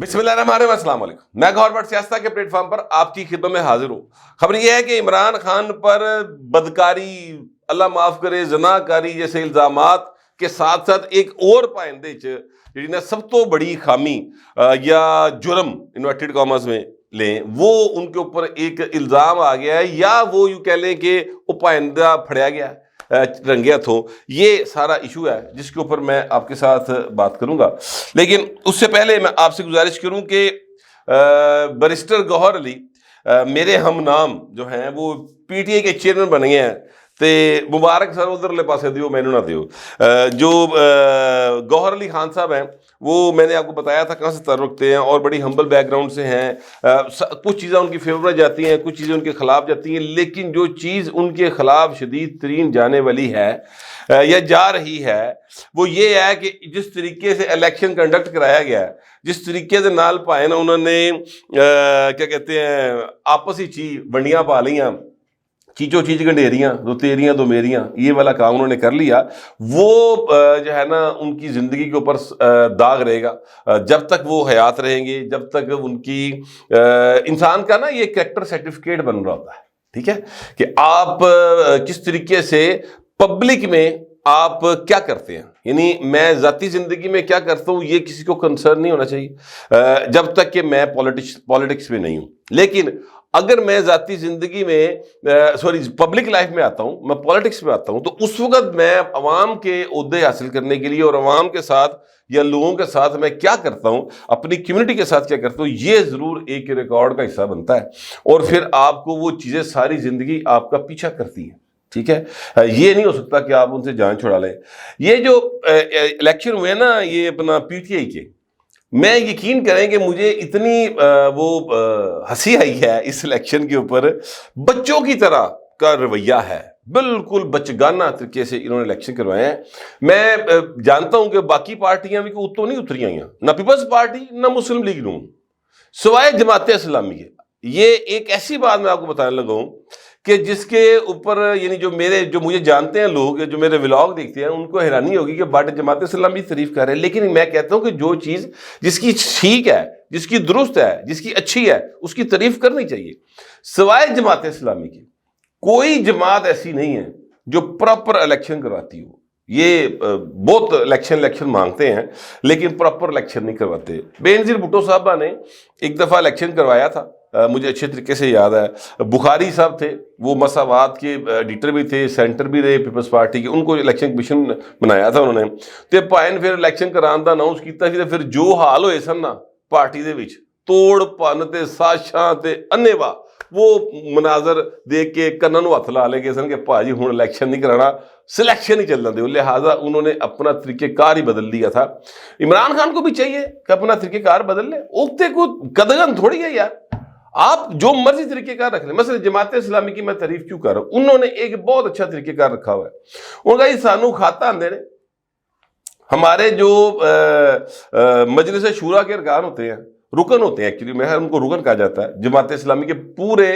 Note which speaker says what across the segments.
Speaker 1: बिस्मिल्लाहिर्रहमानिर्रहीम, अस्सलाम वालेकुम। मैं गौहर भट्ट सियासत के प्लेटफॉर्म पर आपकी खिदमत में हाजिर हूँ। खबर यह है कि इमरान खान पर बदकारी, अल्लाह माफ करे, जनाकारी जैसे इल्जामात के साथ साथ एक और पाइंदे जी ने सब तो बड़ी खामी या जुर्म इन्वर्टेड कॉमर्स में लें, वो उनके ऊपर एक इल्जाम आ गया है, या वो यूं कह लें कि वो पाइंदा फड़या गया है, रंगे हथों। ये सारा इशू है जिसके ऊपर मैं आपके साथ बात करूंगा, लेकिन उससे पहले मैं आपसे गुजारिश करूं कि बैरिस्टर गौहर अली मेरे हम नाम जो हैं वो पीटीआई के चेयरमैन बन गए हैं, ते मुबारक सर उधरले पासे दियो, मैनू ना दियो। जो गौहर अली खान साहब हैं वो मैंने आपको बताया था कहाँ से ताल्लुक़ रखते हैं और बड़ी हम्बल बैकग्राउंड से हैं। कुछ चीज़ें उनकी फेवर में जाती हैं, कुछ चीज़ें उनके ख़िलाफ़ जाती हैं, लेकिन जो चीज़ उनके ख़िलाफ़ शदीद तरीन जाने वाली है या जा रही है वो ये है कि जिस तरीके से इलेक्शन कंडक्ट कराया गया है, जिस तरीके से नाल पाए ना उन्होंने क्या कहते हैं आपस ही ची वंडियाँ पा लियाँ, चीचो चीज गंडेरियां, दो तेरियां दो मेरियां, ये वाला काम उन्होंने कर लिया। वो जो है ना उनकी ज़िंदगी के ऊपर दाग रहेगा जब तक वो हयात रहेंगे, जब तक उनकी इंसान का ना ये कैरेक्टर सर्टिफिकेट बन रहा होता है। ठीक है कि आप किस तरीके से पब्लिक में आप क्या करते हैं, यानी मैं ज़ाती ज़िंदगी में क्या करता हूँ ये किसी को कंसर्न नहीं होना चाहिए जब तक कि मैं पॉलिटिक्स में नहीं हूँ। लेकिन अगर मैं ज़ाती ज़िंदगी में पब्लिक लाइफ में आता हूँ, मैं पॉलिटिक्स में आता हूँ, तो उस वक्त मैं अवाम के ओहदे हासिल करने के लिए और अवाम के साथ या लोगों के साथ मैं क्या करता हूँ, अपनी कम्युनिटी के साथ क्या करता हूँ, ये ज़रूर एक रिकॉर्ड का हिस्सा बनता है और फिर आपको वो चीज़ें सारी ज़िंदगी आपका पीछा करती हैं। ठीक है, ये नहीं हो सकता कि आप उनसे जान छुड़ा लें। ये जो इलेक्शन हुए ना ये अपना पीटीआई के, मैं यकीन करें कि मुझे इतनी हंसी आई है इस इलेक्शन के ऊपर। बच्चों की तरह का रवैया है, बिल्कुल बचगाना तरीके से इन्होंने इलेक्शन करवाए हैं। मैं जानता हूं कि बाकी पार्टियां भी उतो नहीं उतरी आई, ना पीपल्स पार्टी ना मुस्लिम लीग नून, सिवाय जमात इस्लामी है। ये एक ऐसी बात मैं आपको बताने लगा हूं कि जिसके ऊपर यानी जो मुझे जानते हैं लोग, जो मेरे व्लॉग देखते हैं, उनको हैरानी होगी कि बट जमात इस्लामी तारीफ कर रहे हैं। लेकिन मैं कहता हूं कि जो चीज़ जिसकी ठीक है, जिसकी दुरुस्त है, जिसकी अच्छी है, उसकी तारीफ करनी चाहिए। सिवाय जमात इस्लामी की कोई जमात ऐसी नहीं है जो प्रॉपर इलेक्शन करवाती हो। ये बहुत इलेक्शन मांगते हैं लेकिन प्रॉपर इलेक्शन नहीं करवाते। बेनज़ीर भुट्टो साहबा ने एक दफ़ा इलेक्शन करवाया था, मुझे अच्छे तरीके से याद है। बुखारी साहब थे, वो मसावात के एडिटर भी थे, सेंटर भी रहे पीपल्स पार्टी के, उनको इलेक्शन कमीशन बनाया था उन्होंने। तो पाइन फिर इलेक्शन कराने का अनाउंस किया, फिर जो हाल होए सन ना पार्टी दे विच, तोड़ भन्न ते साजिशां ते अन्नेवा, वो मनाजर देख के कन्नां नूं हत्थ ला लेंगे सन कि भाजी हुण इलेक्शन नहीं कराना, सिलेक्शन ही चलना दो। लिहाजा उन्होंने अपना तरीक़ेकार ही बदल लिया था। इमरान खान को भी चाहिए कि अपना तरीक़ेकार बदल ले, उगते को कदगन थोड़ी है यार, आप जो मर्जी तरीक़ेकार रख लें। मसलन जमात इस्लामी की मैं तारीफ क्यों कर रहा हूं, उन्होंने एक बहुत अच्छा तरीक़ेकार रखा हुआ है। उनका ये सानू खाता आंदे ने, हमारे जो मजलिस शूरा के अरकान होते हैं, रुकन होते हैं, एक्चुअली मैं उनको रुकन कहा जाता है। जमात इस्लामी के पूरे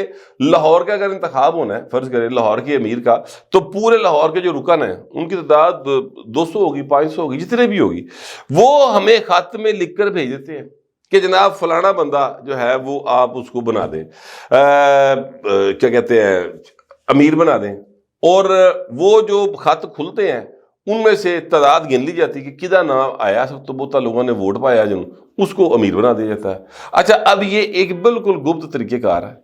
Speaker 1: लाहौर का अगर इंतखाब होना है, फर्ज करें लाहौर के अमीर का, तो पूरे लाहौर के जो रुकन हैं उनकी तादाद 200 होगी, 500 होगी, जितने भी होगी, वो हमें खत में लिख कर भेज देते हैं कि जनाब फलाना बंदा जो है वो आप उसको बना दें, क्या कहते हैं, अमीर बना दें। और वो जो खत खुलते हैं उनमें से तादाद गिन ली जाती है कि किदा नाम आया, सब तो बहुत लोगों ने वोट पाया जिन, उसको अमीर बना दिया जाता है। अच्छा, अब ये एक बिल्कुल गुप्त तरीक़ेकार है,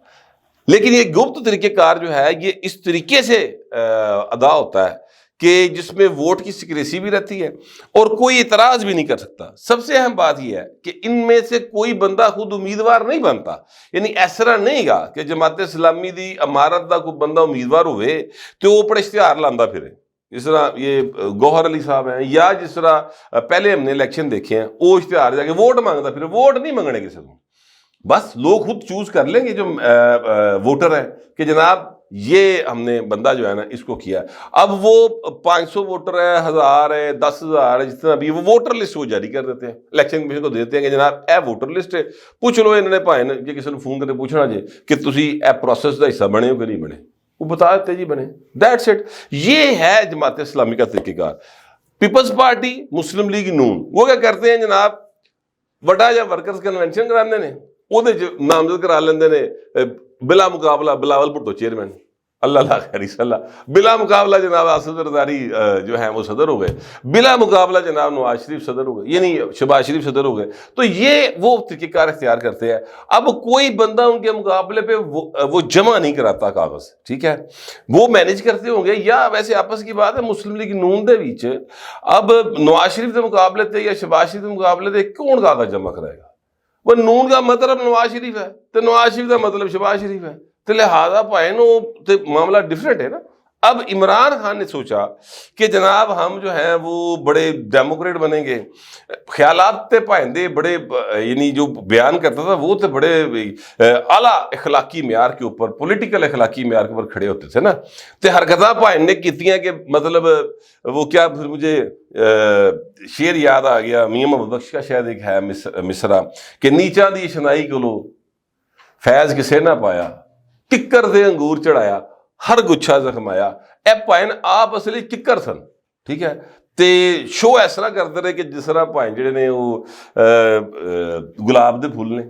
Speaker 1: लेकिन ये गुप्त तरीक़ेकार जो है ये इस तरीके से अदा होता है कि जिसमें वोट की सिक्रेसी भी रहती है और कोई इतराज़ भी नहीं कर सकता। सबसे अहम बात यह है कि इनमें से कोई बंदा खुद उम्मीदवार नहीं बनता, यानी ऐसा नहीं गा कि जमात इस्लामी दी इमारत का कोई बंदा उम्मीदवार हुए तो वो अपने इश्तिहार लांदा फिरे, जिस तरह ये गौहर अली साहब हैं, या जिस तरह पहले हमने इलेक्शन देखे हैं, वो इश्तिहार जाके वोट मांगता फिर। वोट नहीं मांगने किसी को, बस लोग खुद चूज कर लेंगे जो वोटर है कि जनाब ये हमने बंदा जो है ना इसको किया। अब वो 500 वोटर है, 1000 है, 10,000 है, जितना भी, वो वोटर लिस्ट वो जारी कर देते हैं, इलेक्शन कमीशन को देते हैं कि जनाब ए वोटर लिस्ट है, पूछ लो इन्होंने भाई ने जे किसी ने फोन करके पूछना जे कि तुसी ए प्रोसेस का हिस्सा बने हो कि नहीं बने, वो बता देते जी बने, दैट्स इट। ये है जमात इस्लामी का तरीक़ेकार। पीपल्स पार्टी, मुस्लिम लीग नून, वो क्या करते हैं जनाब, ਵੱਡਾ ਜਿਹਾ ਵਰਕਰਸ ਕਨਵੈਨਸ਼ਨ ਕਰਾਉਂਦੇ ਨੇ, ਉਹਦੇ 'ਚ ਨਾਮਜ਼ਦ ਕਰਾ ਲੈਂਦੇ ਨੇ ਬਿਲਾ ਮੁਕਾਬਲਾ ਬਿਲਾਵਲ ਭੁੱਟੋ ਚੇਅਰमैन, अल्लाह खैरी सल्लाह, बिला मुकाबला जनाब असद जरदारी जो है वो सदर हो गए, बिला मुकाबला जनाब नवाज शरीफ सदर हो गए, यानी शहबाज शरीफ सदर हो गए। तो ये वो तरीक़ेकार इख्तियार करते हैं। अब कोई बंदा उनके मुकाबले पे वो जमा नहीं कराता कागज़, ठीक है, वो मैनेज करते होंगे, या वैसे आपस की बात है मुस्लिम लीग नून दे विच अब नवाज शरीफ के मुकाबले ते या शहबाज शरीफ के मुकाबले ते कौन कागज़ जमा कराएगा? वो नून का मतलब नवाज शरीफ है तो नवाज शरीफ का मतलब शहबाज शरीफ है, तो लिहाजा भाएं तो मामला डिफरेंट है ना। अब इमरान खान ने सोचा कि जनाब हम जो है वो बड़े डेमोक्रेट बनेंगे, ख्यालात ते भाएंदे बड़े, यानी जो बयान करता था वो तो बड़े आला अखलाकी म्यार के ऊपर, पॉलिटिकल अखलाकी म्यार के ऊपर खड़े होते थे ना। तो हरकत भाएं ने कीतियां कि मतलब वो क्या, फिर मुझे शेर याद आ गया, मियां मोहम्मद बख्श का शायद एक है मिसरा कि नीचा दी शनाई कोलो फैज किसे ना पाया, किक्कर दे अंगूर चढ़ाया, हर गुच्छा जखमाया। ए भाएं आप असली किक्कर सन, ठीक है, ते शो इस तरह करते रहे कि जिस तरह भाएं जिहड़े ने वो गुलाब दे फुल ने,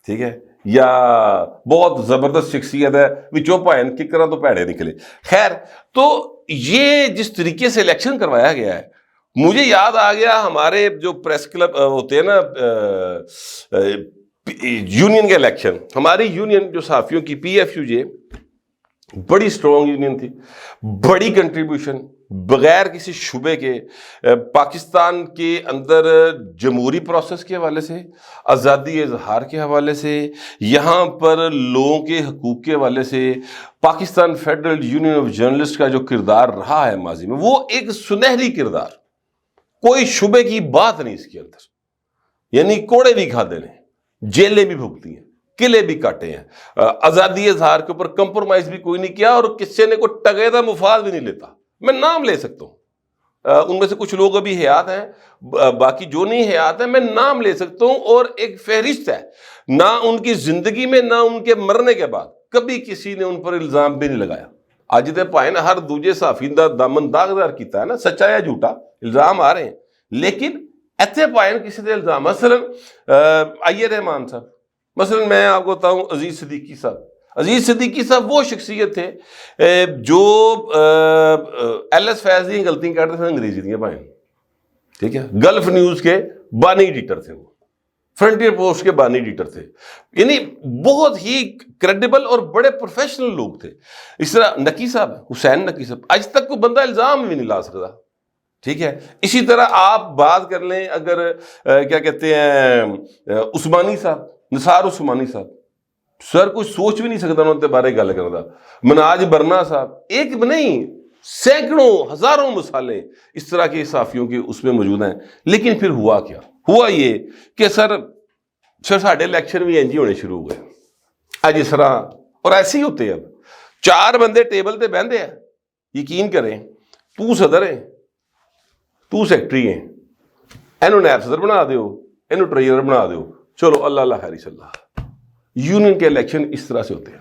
Speaker 1: ठीक है, या बहुत जबरदस्त शख्सियत है, विचों भाएं किक्करां तो भैड़े निकले। खैर, तो ये जिस तरीके से इलेक्शन करवाया गया है, मुझे याद आ गया हमारे जो प्रेस क्लब होते हैं ना, यूनियन के इलेक्शन, हमारी यूनियन जो सहाफ़ियों की PFUJ बड़ी स्ट्रॉन्ग यूनियन थी, बड़ी कंट्रीब्यूशन, बगैर किसी शुबे के पाकिस्तान के अंदर जमहूरी प्रोसेस के हवाले से, आज़ादी इजहार के हवाले से, यहाँ पर लोगों के हकूक़ के हवाले से, Pakistan federal union of journalist का जो किरदार रहा है माजी में, वो एक सुनहरी किरदार, कोई शुबे की बात नहीं इसके अंदर, यानी कोड़े भी खाते हैं, जेलें भी भुगती हैं, किले भी काटे हैं, आज़ादी इजहार के ऊपर कंप्रोमाइज भी कोई नहीं किया, और किसी ने कोई टगेदा मुफाद भी नहीं लेता। मैं नाम ले सकता हूँ, उनमें से कुछ लोग अभी हयात हैं, बाकी जो नहीं हयात हैं मैं नाम ले सकता हूँ, और एक फहरिस्त है, ना उनकी जिंदगी में ना उनके मरने के बाद कभी किसी ने उन पर इल्ज़ाम भी नहीं लगाया। अज तो भाएं हर दूजे सहाफ़ी दा दामन दागदार किया है ना, सच्चा या झूठा इल्ज़ाम आ रहे हैं, लेकिन इतने भाएं किसी के इल्ज़ाम, मसलन आइए रहमान साहब, मसलन मैं आपको बताऊं अजीज सिद्दीकी साहब, अजीज सिद्दीकी साहब वो शख्सियत थे जो LS फैज़ दी गलतियां करते थे अंग्रेजी दी भाएं, ठीक है, गल्फ न्यूज़ के बानी एडिटर थे, वो फ्रंटियर पोस्ट के बानी एडिटर थे, यानी बहुत ही क्रेडिबल और बड़े प्रोफेशनल लोग थे। इस तरह नकी साहब, हुसैन नकी साहब, आज तक कोई बंदा इल्ज़ाम भी नहीं ला सकता, ठीक है। इसी तरह आप बात कर लें अगर क्या कहते हैं उस्मानी साहब, निसार उस्मानी साहब, सर कुछ सोच भी नहीं सकता उनके बारे गल करता, मनाज बरना साहब, एक नहीं सैकड़ों हजारों मिसालें इस तरह के सहाफ़ियों के उसमें मौजूद हैं। लेकिन फिर हुआ क्या, हुआ ये कि सर साढ़े इलेक्शन भी इंज ही होने शुरू हो गए अज इस तरह, और ऐसे ही होते हैं। अब 4 बंदे टेबल पे बहते हैं, यकीन करें, तू सदर है, तू सैकटरी है, इनू नैब सदर बना दो, इनू ट्रेजरर बना दो, चलो अल्लाह खैरी सल्लाह। यूनियन के इलेक्शन इस तरह से होते हैं।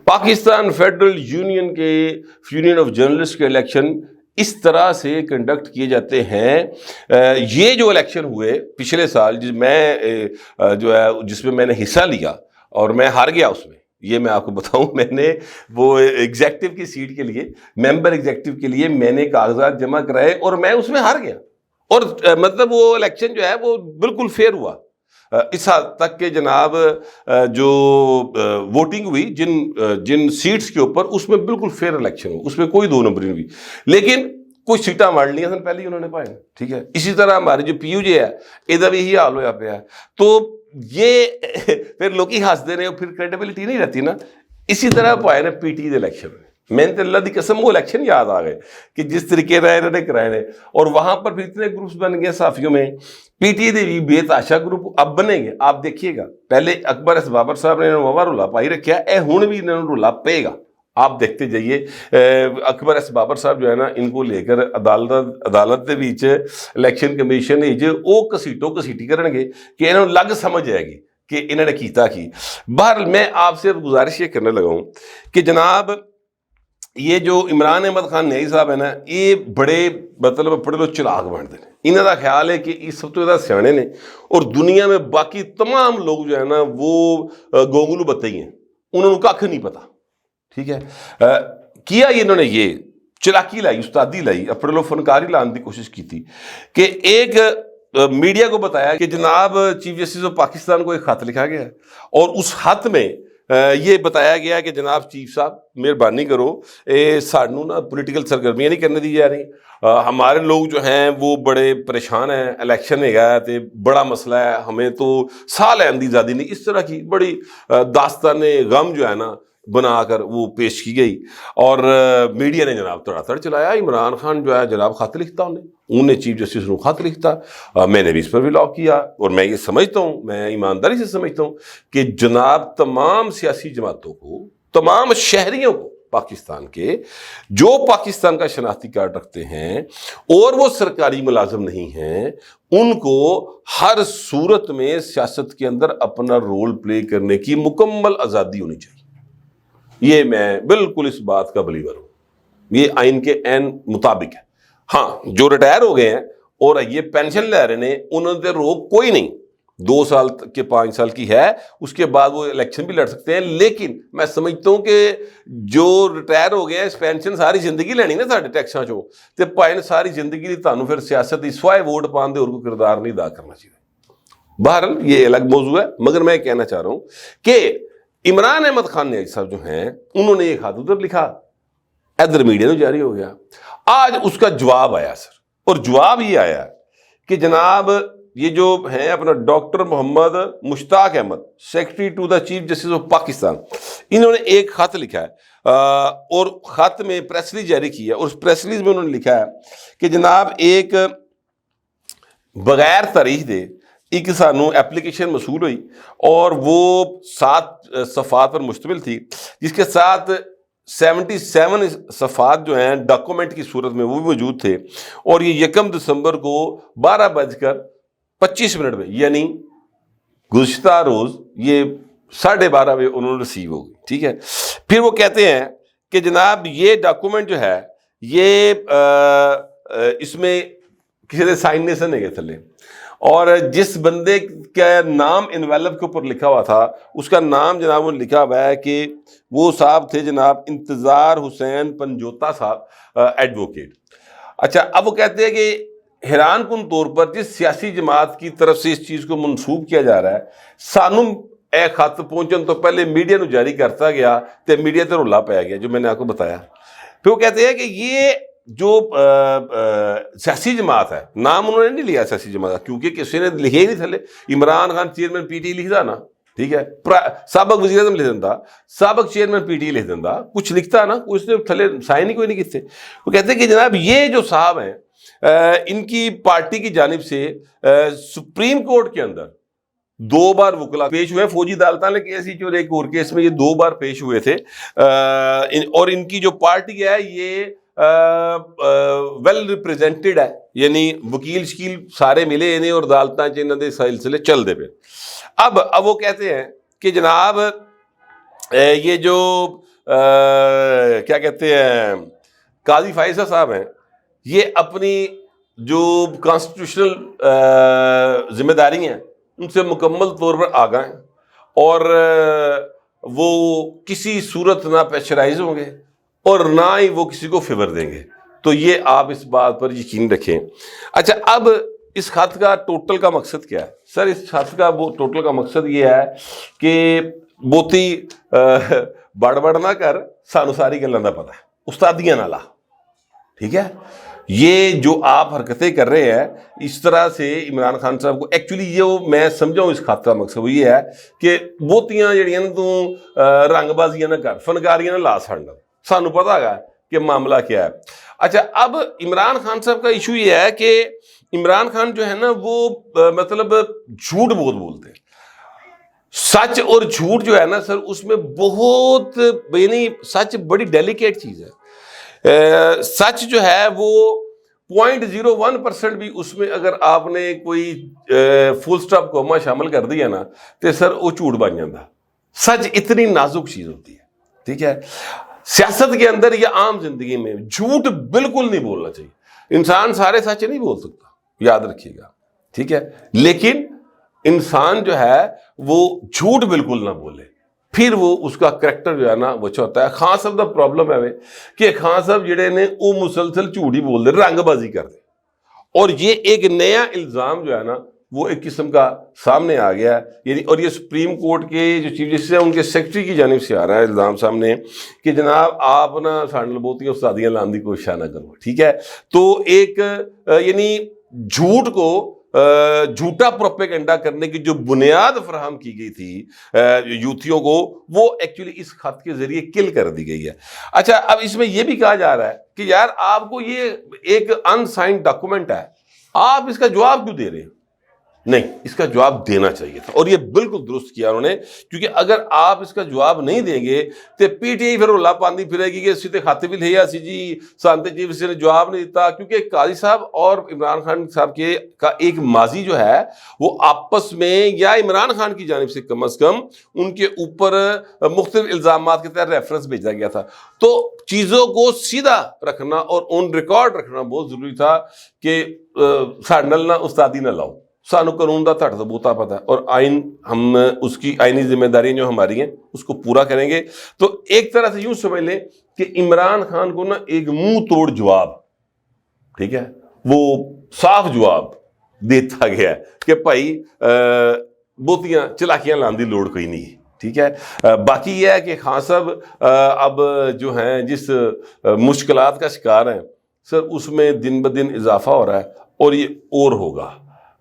Speaker 1: पाकिस्तान फेडरल यूनियन के यूनियन ऑफ जर्नलिस्ट के इलेक्शन इस तरह से कंडक्ट किए जाते हैं। ये जो इलेक्शन हुए पिछले साल, जिसमें मैंने हिस्सा लिया और मैं हार गया उसमें, ये मैं आपको बताऊं, मैंने वो एग्जेक्टिव की सीट के लिए, मेंबर एग्जेक्टिव के लिए मैंने कागजात जमा कराए और मैं उसमें हार गया। और मतलब वो इलेक्शन जो है वो बिल्कुल फेयर हुआ, इस हद तक के जनाब जो वोटिंग हुई जिन सीट्स के ऊपर, उसमें बिल्कुल फेयर इलेक्शन हो, उसमें कोई 2 नंबरी नहीं हुई, लेकिन कुछ सीटां वड़ लिया सन पहले ही उन्होंने पाए, ठीक है। इसी तरह हमारी जो PUJ है, इहदा भी यही हाल होया पिया। तो ये फिर लोग हंसते रहे, फिर क्रेडिबिलिटी नहीं रहती ना। इसी तरह पाए ने PT के इलेक्शन में, मैंने तो अल्लाह की कसम वो इलेक्शन याद आ गए कि जिस तरीके का इन्होंने कराए ने, और वहां पर फिर इतने ग्रुप्स बन गए सहाफ़ियों में। PT के भी बेताशा ग्रुप अब बनेंगे, आप देखिएगा। पहले अकबर एस बाबर साहब ने ववा रुला पाई रखा है, हुण भी इन्होंने रुला पेगा, आप देखते जाइए। अकबर एस बाबर साहब जो है ना, इनको लेकर अदालत के बीच इलेक्शन कमीशन वो घसीटी करनगे कि इन्होंने लग समझ आएगी कि इन्होंने कीता की। बहरहाल मैं आपसे गुजारिश ये करने लगा हूँ कि जनाब یہ جو عمران احمد خان نیائی صاحب ہے نا, یہ بڑے مطلب بڑے لوگ چلاک بنتے ہیں. انہوں کا خیال ہے کہ یہ سب تو زیادہ سیانے نے, اور دنیا میں باقی تمام لوگ جو ہے نا وہ گونگلو بتے ہی ہیں, انہوں نے کھ نہیں پتا. ٹھیک ہے, کیا انہوں نے یہ چلاکی لائی, استادی لائی, اپنے لوگ فنکاری لانے کی کوشش کی تھی کہ ایک میڈیا کو بتایا کہ جناب چیف جسٹس آف پاکستان کو ایک خط لکھا گیا ہے, اور اس خط میں یہ بتایا گیا کہ جناب چیف صاحب مہربانی کرو, سانو نا پولیٹیکل سرگرمیاں نہیں کرنے دی جا رہی, ہمارے لوگ جو ہیں وہ بڑے پریشان ہیں, الیکشن ہے گا تے بڑا مسئلہ ہے, ہمیں تو ساہ لین دی زیادہ نہیں. اس طرح کی بڑی داستان غم جو ہے نا بنا کر وہ پیش کی گئی, اور میڈیا نے جناب تڑا تڑ چلایا. عمران خان جو ہے جناب خط لکھتا انہیں چیف جسٹس کو خط لکھتا. میں نے بھی اس پر بھی لاک کیا, اور میں یہ سمجھتا ہوں, میں ایمانداری سے سمجھتا ہوں کہ جناب تمام سیاسی جماعتوں کو, تمام شہریوں کو پاکستان کے جو پاکستان کا شناختی کارڈ رکھتے ہیں اور وہ سرکاری ملازم نہیں ہیں, ان کو ہر صورت میں سیاست کے اندر اپنا رول پلے کرنے کی مکمل آزادی ہونی چاہیے. یہ میں بالکل اس بات کا بلیور ہوں, یہ آئین کے عین مطابق ہے. ہاں, جو ریٹائر ہو گئے ہیں اور یہ پینشن لے رہے ہیں, انہوں نے روک کوئی نہیں, 2 سال کے 5 سال کی ہے, اس کے بعد وہ الیکشن بھی لڑ سکتے ہیں. لیکن میں سمجھتا ہوں کہ جو ریٹائر ہو گئے ہیں, اس پینشن ساری زندگی لینی نا سارے ٹیکساں چوں, تے پائن ساری زندگی لی تانوں پھر سیاست ہی سوائے ووٹ پان دے اور کوئی کردار نہیں ادا کرنا چاہیے. بہرحال یہ الگ موضوع ہے, مگر میں کہنا چاہ رہا ہوں کہ عمران احمد خان نیائی صاحب جو ہیں, انہوں نے ایک خط ادھر لکھا, ادھر میڈیا میں جاری ہو گیا. آج اس کا جواب آیا سر, اور جواب یہ آیا کہ جناب یہ جو ہیں اپنا doctor Muhammad Mushtaq Ahmed, secretary to the chief justice of Pakistan, انہوں نے ایک خط لکھا ہے, اور خط میں پریس ریلیز جاری کی ہے, اور اس پریس ریلیز میں انہوں نے لکھا ہے کہ جناب ایک بغیر تاریخ دے ایک سانو اپلیکیشن موصول ہوئی, اور وہ 7 صفحات پر مشتمل تھی, جس کے ساتھ 77 صفحات جو ہیں ڈاکومنٹ کی صورت میں وہ بھی موجود تھے, اور یہ 1 دسمبر کو 12:25 میں, یعنی گزشتہ روز یہ 12:30 بجے انہوں نے ریسیو ہو گئی. ٹھیک ہے, پھر وہ کہتے ہیں کہ جناب یہ ڈاکومنٹ جو ہے یہ اس میں کسی نے سائن نہیں سنے گئے تھلے, اور جس بندے کا نام انویلپ کے اوپر لکھا ہوا تھا اس کا نام جناب نے لکھا ہوا ہے کہ وہ صاحب تھے جناب انتظار حسین پنجوتا صاحب, ایڈوکیٹ. اچھا, اب وہ کہتے ہیں کہ حیران کن طور پر جس سیاسی جماعت کی طرف سے اس چیز کو منسوب کیا جا رہا ہے, سانو اے خط پہنچن تو پہلے میڈیا نو جاری کرتا گیا تے میڈیا تے رولا پایا گیا, جو میں نے آپ کو بتایا. پھر وہ کہتے ہیں کہ یہ جو سیاسی جماعت ہے, نام انہوں نے نہیں لیا سیاسی جماعت, کیونکہ کسی نے لکھے ہی نہیں تھلے. Imran Khan chairman P T لکھتا نا, ٹھیک ہے, سابق وزیر اعظم لکھ دینا, سابق چیئرمین پی ٹی لکھ دینا, کچھ لکھتا نا, اس نے تھلے سائن ہی کوئی نہیں کیتے. وہ کہتے ہیں کہ جناب یہ جو صاحب ہیں, ان کی پارٹی کی جانب سے سپریم کورٹ کے اندر 2 بار وکلا پیش ہوئے, فوجی عدالتوں نے کیس ہی, ایک اور کیس میں یہ 2 بار پیش ہوئے تھے, اور ان کی جو پارٹی ہے یہ ویل ریپرزینٹڈ ہے, یعنی وکیل شکیل سارے ملے انہیں, اور عدالتاں انہوں نے سلسلے چل دے پہ. اب وہ کہتے ہیں کہ جناب یہ جو کیا کہتے ہیں قاضی فائزہ صاحب ہیں, یہ اپنی جو کانسٹیٹیوشنل ذمہ داری ہیں ان سے مکمل طور پر آگاہ ہیں, اور وہ کسی صورت نہ پریشرائز ہوں گے اور نہ ہی وہ کسی کو فیور دیں گے. تو یہ آپ اس بات پر یقین رکھیں. اچھا, اب اس خط کا ٹوٹل کا مقصد کیا ہے سر؟ اس خط کا وہ ٹوٹل کا مقصد یہ ہے کہ بہتی بڑ نہ کر, سانو ساری گلاں دا پتہ ہے, استادیاں نہ لا. ٹھیک ہے, یہ جو آپ حرکتیں کر رہے ہیں اس طرح سے عمران خان صاحب کو, ایکچولی یہ میں سمجھاؤں اس خط کا مقصد وہ یہ ہے کہ بہتیاں جڑیاں نا تو رنگ بازیاں نہ کر, فنکاریاں نہ لا سڑنا, سانو پتہ ہے کہ معاملہ کیا ہے. اچھا, اب عمران خان صاحب کا ایشو یہ ہے کہ عمران خان جو ہے نا وہ مطلب جھوٹ بہت بولتے ہیں. سچ اور جھوٹ جو ہے نا سر, اس میں بہت, یعنی سچ بڑی ڈیلیکیٹ چیز ہے. سچ جو ہے وہ 0.01% بھی اس میں اگر آپ نے کوئی فل سٹاپ کوما شامل کر دیا نا تو سر وہ جھوٹ بن جاتا. سچ اتنی نازک چیز ہوتی ہے. ٹھیک ہے, سیاست کے اندر یا عام زندگی میں جھوٹ بالکل نہیں بولنا چاہیے. انسان سارے سچ نہیں بول سکتا, یاد رکھیے گا, ٹھیک ہے, لیکن انسان جو ہے وہ جھوٹ بالکل نہ بولے, پھر وہ اس کا کریکٹر جو ہے نا وہ اچھا ہوتا ہے. خان صاحب دا پرابلم ہے کہ خان صاحب جڑے نے وہ مسلسل جھوٹ ہی بول دے, رنگ بازی کر دے, اور یہ ایک نیا الزام جو ہے نا وہ ایک قسم کا سامنے آ گیا ہے. یعنی اور یہ سپریم کورٹ کے جو چیف جسٹس ہیں ان کے سیکرٹری کی جانب سے آ رہا ہے الزام سامنے کہ جناب آپ نا ساڑھے بہتیاں استادیاں لانے کی کوشش نہ کرو, ٹھیک ہے. تو ایک یعنی جھوٹ کو جھوٹا پروپیگنڈا کرنے کی جو بنیاد فراہم کی گئی تھی یوتھیوں کو, وہ ایکچولی اس خط کے ذریعے کل کر دی گئی ہے. اچھا, اب اس میں یہ بھی کہا جا رہا ہے کہ یار آپ کو یہ ایک انسائنڈ ڈاکومنٹ ہے, آپ اس کا جواب کیوں دے رہے ہیں؟ نہیں, اس کا جواب دینا چاہیے تھا, اور یہ بالکل درست کیا انہوں نے, کیونکہ اگر آپ اس کا جواب نہیں دیں گے تو پی ٹی آئی پھر رولا پاندی پھرے گی کہ سیدھے خاتے بھی لیا سی جی سانتے چیف سے نے جواب نہیں دیتا. کیونکہ قاضی صاحب اور عمران خان صاحب کے کا ایک ماضی جو ہے وہ آپس میں, یا عمران خان کی جانب سے کم از کم ان کے اوپر مختلف الزامات کے تحت ریفرنس بھیجا گیا تھا. تو چیزوں کو سیدھا رکھنا اور آن ریکارڈ رکھنا بہت ضروری تھا کہ ساڈل نہ استادی نہ لاؤ, سانو قانون دا تھٹ بوتا پتا ہے, اور آئین ہم اس کی آئینی ذمہ داریاں جو ہماری ہیں اس کو پورا کریں گے. تو ایک طرح سے یوں سمجھ لیں کہ عمران خان کو نا ایک منہ توڑ جواب, ٹھیک ہے, وہ صاف جواب دیتا گیا ہے کہ بھائی بہتیاں چلاکیاں لان دی لوڑ کوئی نہیں, ٹھیک ہے. باقی یہ ہے کہ خان صاحب اب جو ہیں جس مشکلات کا شکار ہیں سر, اس میں دن بدن اضافہ ہو رہا ہے, اور یہ اور ہوگا.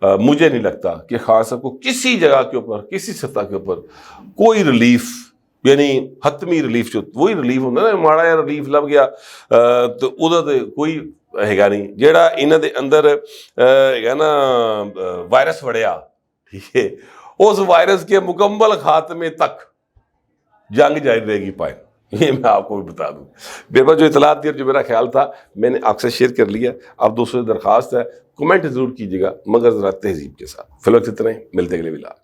Speaker 1: مجھے نہیں لگتا کہ خان صاحب کو کسی جگہ کے اوپر, کسی سطح کے اوپر کوئی ریلیف, یعنی حتمی ریلیف جو وہی ریلیف ہوتا نا, ماڑا یا ریلیف لب گیا تو ادھر کوئی ہے نہیں. جیڑا انہوں دے اندر ہے نا وائرس وڑیا, ٹھیک ہے, اس وائرس کے مکمل خاتمے تک جنگ جاری رہے گی پائے. یہ میں آپ کو بھی بتا دوں. میرے پاس جو اطلاعات تھی اور جو میرا خیال تھا میں نے آپ سے شیئر کر لیا. اب دوستوں سے درخواست ہے کمنٹ ضرور کیجیے گا, مگر ذرا تہذیب کے ساتھ. فی الوقت اتنا ہی, ملتے اگلے ویلاگ.